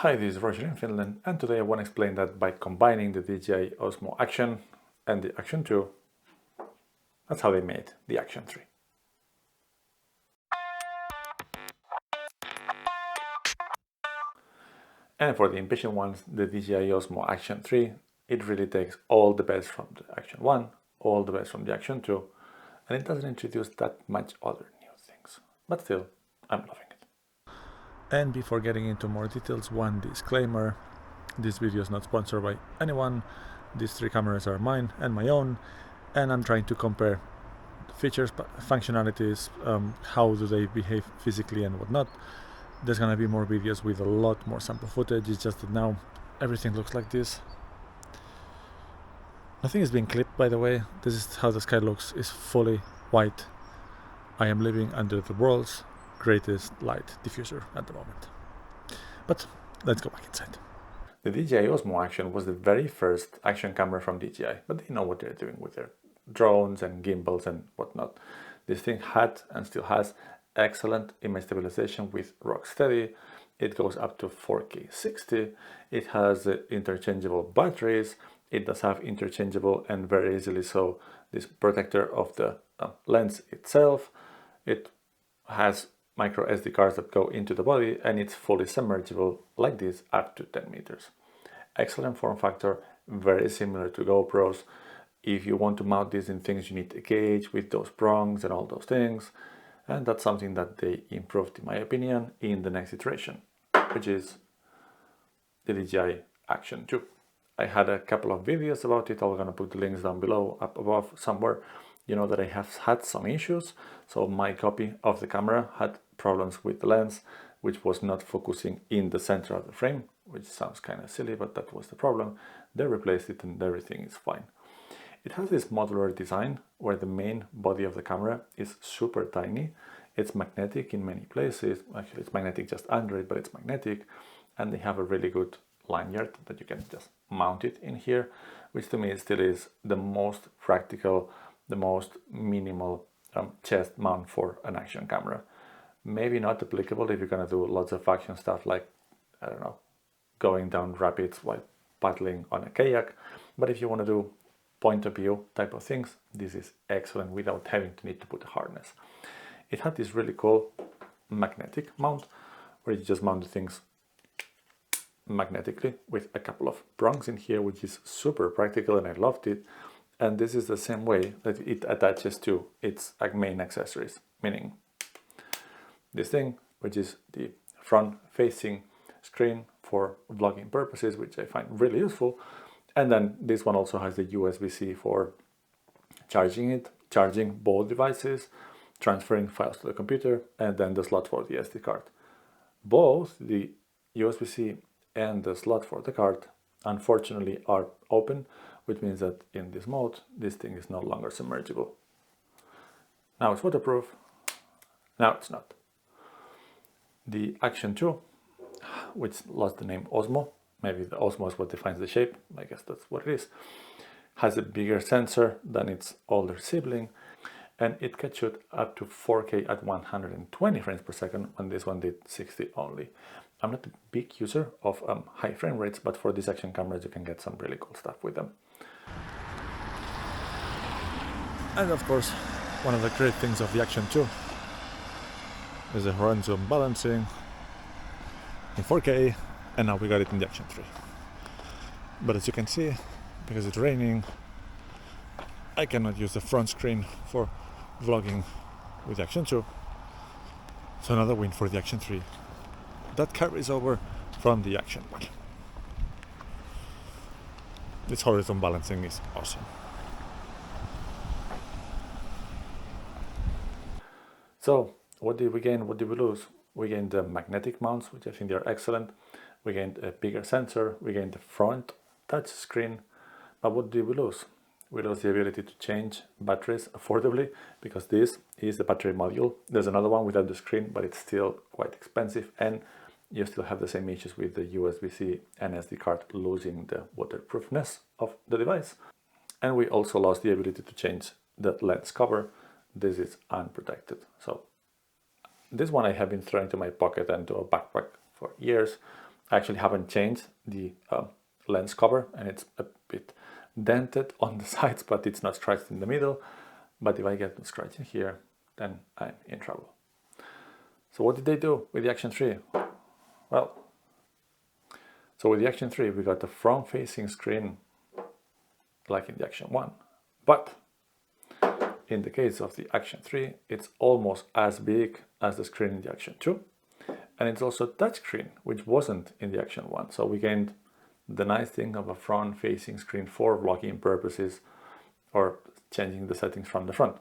Hi, this is Roger in Finland, and today I want to explain that by combining the DJI Osmo Action and the Action2, that's how they made the Action3. And for the impatient ones, the DJI Osmo Action3, it really takes all the best from the Action1, all the best from the Action2, and it doesn't introduce that much other new things. But still, I'm loving it. And before getting into more details, one disclaimer: this video is not sponsored by anyone. These three cameras are mine and my own, and I'm trying to compare features, functionalities, how do they behave physically and whatnot. There's gonna be more videos with a lot more sample footage. It's just that now everything looks like this. Nothing is being clipped, by the way. This is how the sky looks. It's fully white. I am living under the world's greatest light diffuser at the moment. But let's go back inside. The DJI Osmo Action was the very first action camera from DJI, but they know what they're doing with their drones and gimbals and whatnot. This thing had and still has excellent image stabilization with rock steady. It goes up to 4K 60. It has interchangeable batteries. It does have interchangeable and very easily so this protector of the lens itself. It has micro SD cards that go into the body, and it's fully submergible like this up to 10 meters. Excellent form factor, very similar to GoPros. If you want to mount these in things, you need a cage with those prongs and all those things. And that's something that they improved, in my opinion, in the next iteration, which is the DJI Action2. I had a couple of videos about it. I'm gonna put the links down below, up above somewhere. You know that I have had some issues. So my copy of the camera had problems with the lens, which was not focusing in the center of the frame, which sounds kind of silly, but that was the problem. They replaced it and everything is fine. It has this modular design where the main body of the camera is super tiny. It's magnetic in many places. Actually, it's magnetic just under it, but it's magnetic. And they have a really good lanyard that you can just mount it in here, which to me still is the most practical, the most minimal chest mount for an action camera. Maybe not applicable if you're gonna do lots of action stuff like, I don't know, going down rapids while paddling on a kayak. But if you want to do point of view type of things, this is excellent without having to need to put a harness. It had this really cool magnetic mount where you just mount the things magnetically with a couple of prongs in here, which is super practical and I loved it. And this is the same way that it attaches to its main accessories, meaning this thing, which is the front facing screen for vlogging purposes, which I find really useful. And then this one also has the USB-C for charging both devices, transferring files to the computer, and then the slot for the SD card. Both the USB-C and the slot for the card, unfortunately, are open, which means that in this mode, this thing is no longer submergible. Now it's waterproof, now it's not. The Action2, which lost the name Osmo, maybe the Osmo is what defines the shape, I guess that's what it is, has a bigger sensor than its older sibling, and it can shoot up to 4K at 120 frames per second, when this one did 60 only. I'm not a big user of high frame rates, but for these action cameras you can get some really cool stuff with them. And of course, one of the great things of the Action2 is the horizon balancing in 4K, and now we got it in the Action3. But as you can see, because it's raining, I cannot use the front screen for vlogging with the Action2. So another win for the Action3. That carries over from the Action1. This horizon balancing is awesome. So, what did we gain? What did we lose? We gained the magnetic mounts, which I think they're excellent. We gained a bigger sensor. We gained the front touch screen. But what did we lose? We lost the ability to change batteries affordably, because this is the battery module. There's another one without the screen, but it's still quite expensive, and you still have the same issues with the USB-C and SD card losing the waterproofness of the device. And we also lost the ability to change the lens cover. This is unprotected. So this one I have been throwing to my pocket and to a backpack for years. I actually haven't changed the lens cover, and it's a bit dented on the sides, but it's not scratched in the middle. But if I get scratching here, then I'm in trouble. So what did they do with the Action3? Well, so with the Action3, we got the front-facing screen like in the Action1, but in the case of the Action3, it's almost as big as the screen in the Action2, and it's also touchscreen, which wasn't in the Action1. So we gained the nice thing of a front-facing screen for vlogging purposes or changing the settings from the front.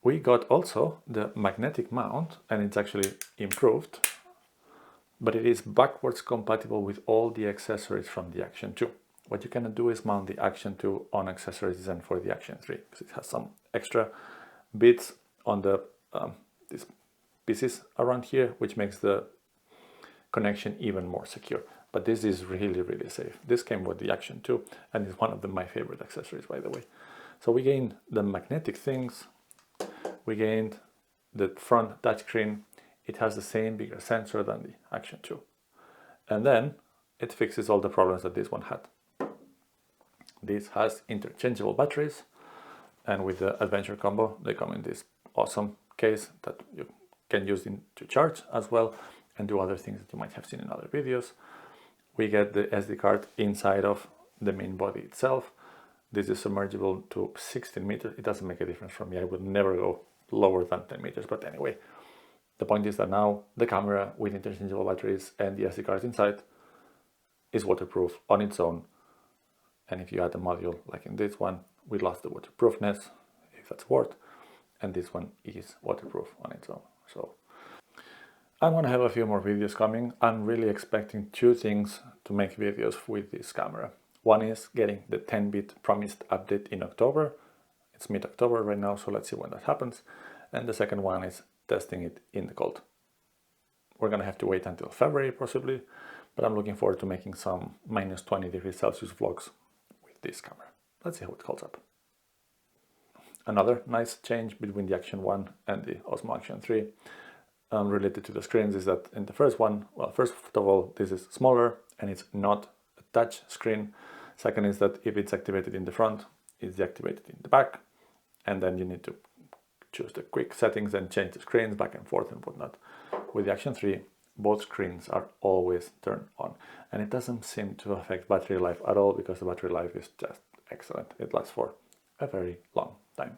We got also the magnetic mount, and it's actually improved, but it is backwards compatible with all the accessories from the Action2. What you can do is mount the Action2 on accessories designed for the Action3, because it has some extra bits on the these pieces around here, which makes the connection even more secure. But this is really, really safe. This came with the Action2, and is one of my favorite accessories, by the way. So we gained the magnetic things, we gained the front touchscreen. It has the same bigger sensor than the Action2. And then it fixes all the problems that this one had. This has interchangeable batteries, and with the Adventure combo, they come in this awesome case that you can use to charge as well and do other things that you might have seen in other videos. We get the SD card inside of the main body itself. This is submergible to 16 meters. It doesn't make a difference for me. I would never go lower than 10 meters. But anyway, the point is that now the camera with interchangeable batteries and the SD card inside is waterproof on its own. And if you add a module like in this one, we lost the waterproofness, if that's worth. And this one is waterproof on its own. So I'm going to have a few more videos coming. I'm really expecting two things to make videos with this camera. One is getting the 10-bit promised update in October. It's mid-October right now, so let's see when that happens. And the second one is testing it in the cold. We're going to have to wait until February possibly, but I'm looking forward to making some minus 20 degrees Celsius vlogs with this camera. Let's see how it holds up. Another nice change between the Action1 and the Osmo Action3 related to the screens is that in the first one, well, first of all, this is smaller and it's not a touch screen. Second is that if it's activated in the front, it's deactivated in the back, and then you need to choose the quick settings and change the screens back and forth and whatnot. With the Action3, both screens are always turned on, and it doesn't seem to affect battery life at all, because the battery life is just excellent. It lasts for a very long time.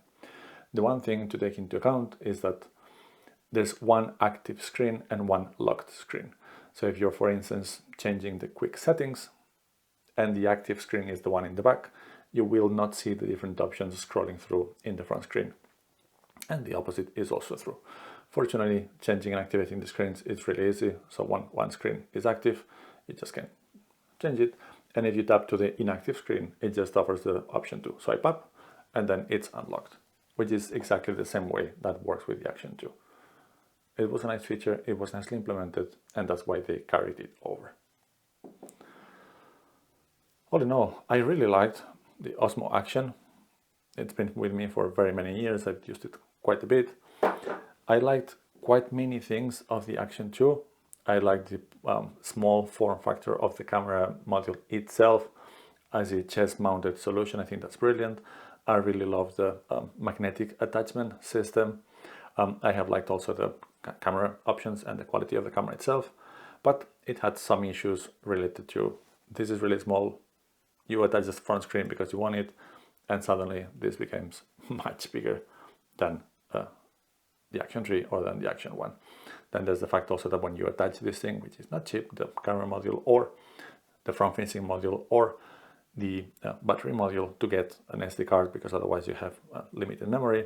The one thing to take into account is that there's one active screen and one locked screen. So if you're, for instance, changing the quick settings and the active screen is the one in the back, you will not see the different options scrolling through in the front screen. And the opposite is also true. Fortunately, changing and activating the screens is really easy. So one screen is active, you just can change it. And if you tap to the inactive screen, it just offers the option to swipe up, and then it's unlocked, which is exactly the same way that works with the Action2. It was a nice feature, it was nicely implemented, and that's why they carried it over. All in all, I really liked the Osmo Action. It's been with me for very many years, I've used it quite a bit. I liked quite many things of the Action2. I liked the small form factor of the camera module itself as a chest-mounted solution. I think that's brilliant. I really love the magnetic attachment system. I have liked also the camera options and the quality of the camera itself, but it had some issues related to this is really small. You attach the front screen because you want it, and suddenly this becomes much bigger than the Action3 or than the Action1. Then there's the fact also that when you attach this thing, which is not cheap, the camera module or the front-facing module or the battery module to get an SD card, because otherwise you have limited memory,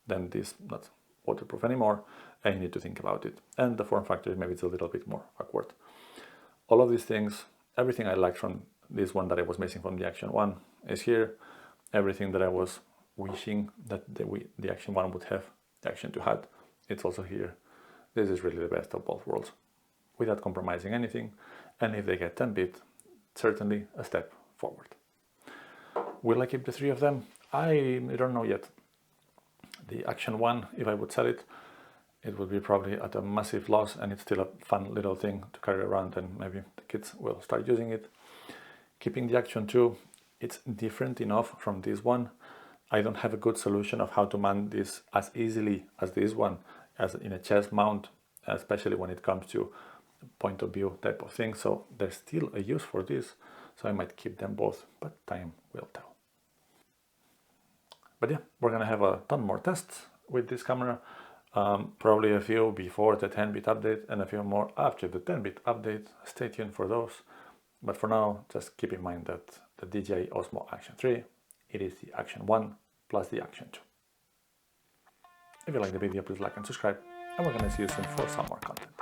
then this is not waterproof anymore, and you need to think about it. And the form factor, maybe it's a little bit more awkward. All of these things, everything I liked from this one that I was missing from the Action1 is here. Everything that I was wishing that the Action1 would have, the Action2 had, it's also here. This is really the best of both worlds, without compromising anything. And if they get 10-bit, certainly a step forward. Will I keep the three of them? I don't know yet. The Action1, if I would sell it, it would be probably at a massive loss, and it's still a fun little thing to carry around, and maybe the kids will start using it. Keeping the Action 2, it's different enough from this one. I don't have a good solution of how to mount this as easily as this one, as in a chest mount, especially when it comes to point of view type of thing. So there's still a use for this, so I might keep them both, but time will tell. But yeah, we're gonna have a ton more tests with this camera, probably a few before the 10-bit update and a few more after the 10-bit update. Stay tuned for those. But for now, just keep in mind that the DJI Osmo Action 3, it is the Action1 plus the Action 2. If you like the video, please like and subscribe, and we're gonna see you soon for some more content.